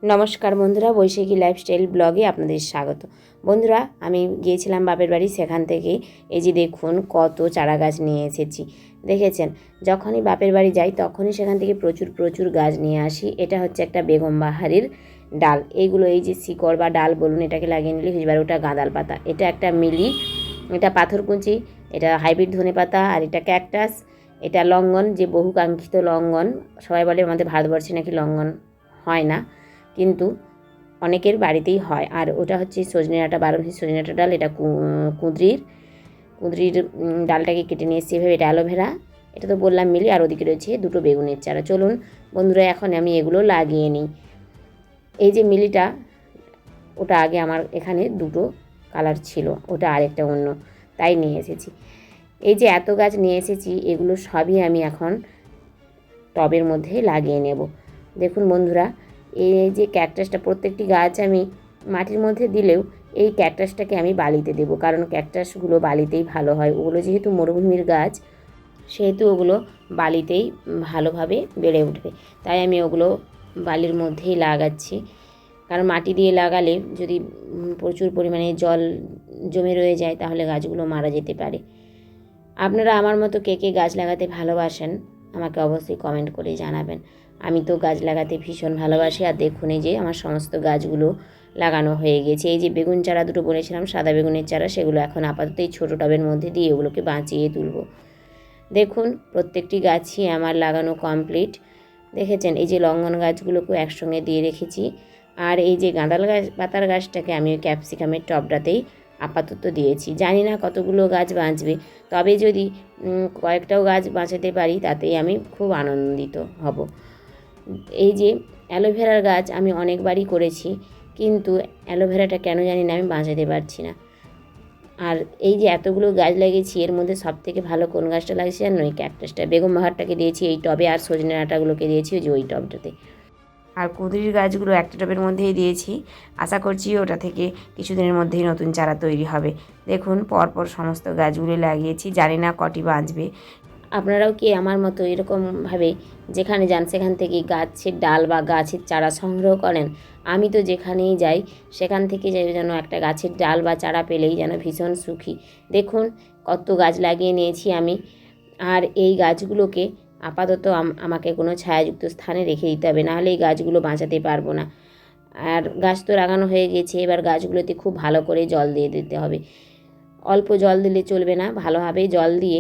নমস্কার বন্ধুরা, বৈশাখী লাইফস্টাইল ব্লগে আপনাদের স্বাগত। বন্ধুরা, আমি গিয়েছিলাম বাপের বাড়ি, সেখান থেকে এই যে দেখুন কত চারা গাছ নিয়ে এসেছি। দেখেছেন, যখনই বাপের বাড়ি যাই তখনই সেখান থেকে প্রচুর প্রচুর গাছ নিয়ে আসি। এটা হচ্ছে একটা বেগম বাহারির ডাল। এইগুলো এই যে শিকড় বা ডাল বলুন, এটাকে লাগিয়ে নিলে হয়ে যাবে। ওটা গাঁদাল পাতা, এটা একটা মিলি, এটা পাথরকুচি, এটা হাইব্রিড ধনে পাতা, আর এটা ক্যাকটাস, এটা লঙ্ঘন, যে বহুকাঙ্ক্ষিত লঙ্ঘন। সবাই বলে আমাদের ভারতবর্ষে নাকি লঙ্ঘন হয় না, কিন্তু অনেকের বাড়িতেই হয়। আর ওটা হচ্ছে সজনে ডাঁটা, 12 মাসি সজনে ডাঁটা ডাল। এটা কুঁদরির ডালটাকে কেটে নিয়ে এসেছি এভাবে। এটা অ্যালোভেরা, এটা তো বললাম মিলি। আর ওদিকে রয়েছে দুটো বেগুনের চারা। চলুন বন্ধুরা, এখন আমি এগুলো লাগিয়ে নিই। এই যে মিলিটা, ওটা আগে আমার এখানে দুটো কালার ছিল, ওটা আরেকটা অন্য, তাই নিয়ে এসেছি। এই যে এত গাছ নিয়ে এসেছি, এগুলো সবই আমি এখন টবের মধ্যে লাগিয়ে নেব। দেখুন বন্ধুরা, এই যে ক্যাকটাসটা, প্রত্যেকটি গাছ আমি মাটির মধ্যে দিলেও এই ক্যাকটাসটাকে আমি বালিতে দেবো, কারণ ক্যাকটাসগুলো বালিতেই ভালো হয়। ওগুলো যেহেতু মরুভূমির গাছ, সেহেতু ওগুলো বালিতেই ভালোভাবে বেড়ে উঠবে, তাই আমি ওগুলো বালির মধ্যেই লাগাচ্ছি। কারণ মাটি দিয়ে লাগালে যদি প্রচুর পরিমাণে জল জমে রয়ে যায়, তাহলে গাছগুলো মারা যেতে পারে। আপনারা আমার মতো কে কে গাছ লাগাতে ভালোবাসেন আমাকে অবশ্যই কমেন্ট করে জানাবেন। আমি তো গাছ লাগাতে ভীষণ ভালোবাসি। আর দেখুন, এই যে আমার সমস্ত গাছগুলো লাগানো হয়ে গেছে। এই যে বেগুন চারা দুটো বলেছিলাম, সাদা বেগুনের চারা, সেগুলো এখন আপাতত এই ছোটো টবের মধ্যে দিয়ে ওগুলোকে বাঁচিয়ে তুলব। দেখুন, প্রত্যেকটি গাছই আমার লাগানো কমপ্লিট। দেখেছেন, এই যে লঙ্ঘন গাছগুলোকেও একসঙ্গে দিয়ে রেখেছি। আর এই যে গাঁদাল গাছ, পাতার গাছটাকে আমি ওই ক্যাপসিকামের টবটাতেই আপাতত দিয়েছি। জানি না কতগুলো গাছ বাঁচবে, তবে যদি কয়েকটাও গাছ বাঁচাতে পারি, তাতেই আমি খুব আনন্দিত হব। এই যে অ্যালোভেরার গাছ আমি অনেকবারই করেছি, কিন্তু অ্যালোভেরাটা কেন জানি না আমি বাঁচাতে পারছি না। আর এই যে এতগুলো গাছ লাগিয়েছি, এর মধ্যে সবথেকে ভালো কোন গাছটা লাগছে জানো? এই ক্যাকটাসটা। বেগম বাহারটাকে দিয়েছি এই টবে, আর সজনে ডাঁটাগুলোকে দিয়েছি ওই যে ওই টবটাতে। আর কুঁদরির গাছগুলো একটা টবের মধ্যেই দিয়েছি। আশা করছি ওটা থেকে কিছুদিনের মধ্যেই নতুন চারা তৈরি হবে। দেখুন, পরপর সমস্ত গাছগুলো লাগিয়েছি, জানি না কটি বাঁচবে। আপনারাও কি আমার মতো এরকমভাবে যেখানে যান সেখান থেকে গাছের ডাল বা গাছের চারা সংগ্রহ করেন? আমি তো যেখানেই যাই সেখান থেকে যেন একটা গাছের ডাল বা চারা পেলেই যেন ভীষণ সুখী। দেখুন কত গাছ লাগিয়ে নিয়েছি আমি। আর এই গাছগুলোকে আপাতত আমাকে কোনো ছায়াযুক্ত স্থানে রেখে দিতে হবে, নাহলে এই গাছগুলো বাঁচাতে পারবো না। আর গাছ তো লাগানো হয়ে গেছে, এবার গাছগুলোতে খুব ভালো করে জল দিয়ে দিতে হবে। অল্প জল দিলে চলবে না, ভালোভাবে জল দিয়ে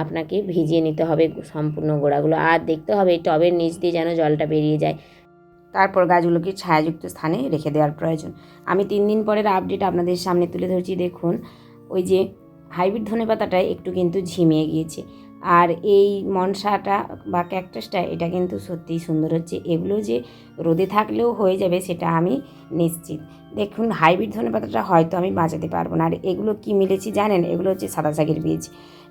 আপনাকে ভিজিয়ে নিতে হবে সম্পূর্ণ গোড়াগুলো। আর দেখতে হবে টবের নিচ দিয়ে যেন জলটা বেরিয়ে যায়। তারপর গাছগুলোকে ছায়াযুক্ত স্থানে রেখে দেওয়ার প্রয়োজন। আমি 3 দিন পরের আপডেট আপনাদের সামনে তুলে ধরছি। দেখুন, ওই যে হাইব্রিড ধনেপাতাটা একটু কিন্তু ঝিমিয়ে গিয়েছে। আর এই মনসাটা বা ক্যাকটাসটা, এটা কিন্তু সত্যিই সুন্দর হচ্ছে। এগুলো যে রোদে থাকলেও হয়ে যাবে সেটা আমি নিশ্চিত। দেখুন, হাইব্রিড ধনেপাতাটা হয়তো আমি বাঁচাতে পারবো না। আর এগুলো কি মিলেছি জানেন? এগুলো হচ্ছে সাদা শাকের বীজ।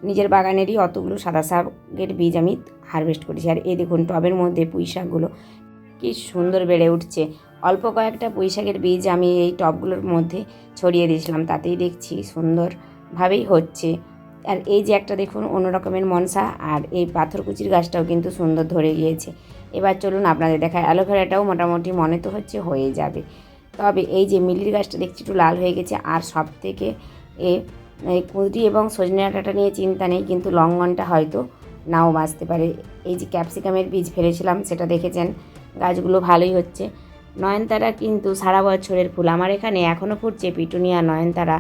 নিজের বাগানেরই অতগুলো সাদা শাকের বীজ আমি হারভেস্ট করেছি। আর এই দেখুন, টবের মধ্যে পুঁই শাকগুলো কি সুন্দর বেড়ে উঠছে। অল্প কয়েকটা পুঁই শাকের বীজ আমি এই টবগুলোর মধ্যে ছড়িয়ে দিয়েছিলাম, তাতেই দেখছি সুন্দরভাবেই হচ্ছে। আর এই যে একটা দেখুন অন্য রকমের মনসা, আর এই পাথরকুচির গাছটাও কিন্তু সুন্দর ধরে গিয়েছে। এবার চলুন আপনাদের দেখায়। অ্যালোভেরাটাও মোটামুটি মনে তো হচ্ছে হয়ে যাবে। তবে এই যে মিলির গাছটা দেখছি একটু লাল হয়ে গেছে। আর সব থেকে এই কুঁদরি এবং সজনে ডাঁটাটা নিয়ে চিন্তা নেই, কিন্তু লঙ্ঘনটা হয়তো নাও বাঁচতে পারে। এই যে ক্যাপসিকামের বীজ ফেলেছিলাম, সেটা দেখেছেন গাছগুলো ভালোই হচ্ছে। নয়নতারা কিন্তু সারা বছরের ফুল। আমার এখানে এখনও ফুটছে পিটুনিয়া, নয়নতারা,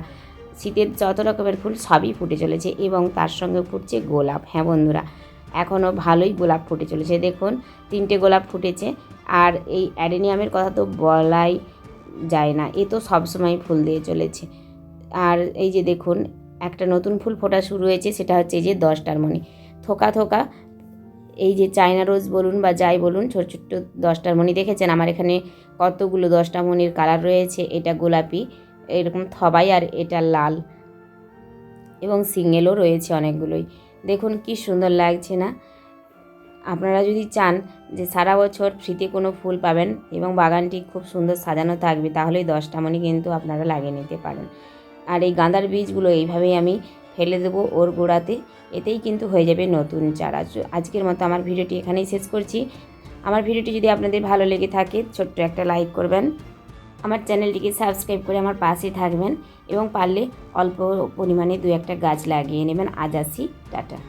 শীতের যত রকমের ফুল সবই ফুটে চলেছে, এবং তার সঙ্গে ফুটছে গোলাপ। হ্যাঁ বন্ধুরা, এখনও ভালোই গোলাপ ফুটে চলেছে। দেখুন 3টে গোলাপ ফুটেছে। আর এই অ্যাডেনিয়ামের কথা তো বলাই যায় না, এ তো সবসময় ফুল দিয়ে চলেছে। আর এই যে দেখুন একটা নতুন ফুল ফোটা শুরু হয়েছে, সেটা হচ্ছে এই যে 10টার মণি, থোকা থোকা। এই যে চায়না রোজ বলুন বা যাই বলুন, ছোট ছোট্ট 10টার মণি। দেখেছেন আমার এখানে কতগুলো 10টা মণির কালার রয়েছে। এটা গোলাপি, এরকম থবাই, আর এটা লাল, এবং সিঙ্গেলও রয়েছে অনেকগুলোই। দেখুন কি সুন্দর লাগছে না? আপনারা যদি চান যে সারা বছর ফ্রিতে কোনো ফুল পাবেন এবং বাগানটি খুব সুন্দর সাজানো থাকবে, তাহলে 10টা মণি কিন্তু আপনারা লাগিয়ে নিতে পারেন। আর এই গাঁদার বীজগুলো এইভাবেই আমি ফেলে দেবো ওর গোড়াতে, এতেই কিন্তু হয়ে যাবে নতুন চারা। আজকের মতো আমার ভিডিওটি এখানেই শেষ করছি। আমার ভিডিওটি যদি আপনাদের ভালো লেগে থাকে ছোট্ট একটা লাইক করবেন, আমার চ্যানেলটিকে সাবস্ক্রাইব করে আমার পাশে থাকবেন এবং পারলে অল্প পরিমাণে 2-1 গাছ লাগিয়ে নেবেন। আজ আসি, টাটা।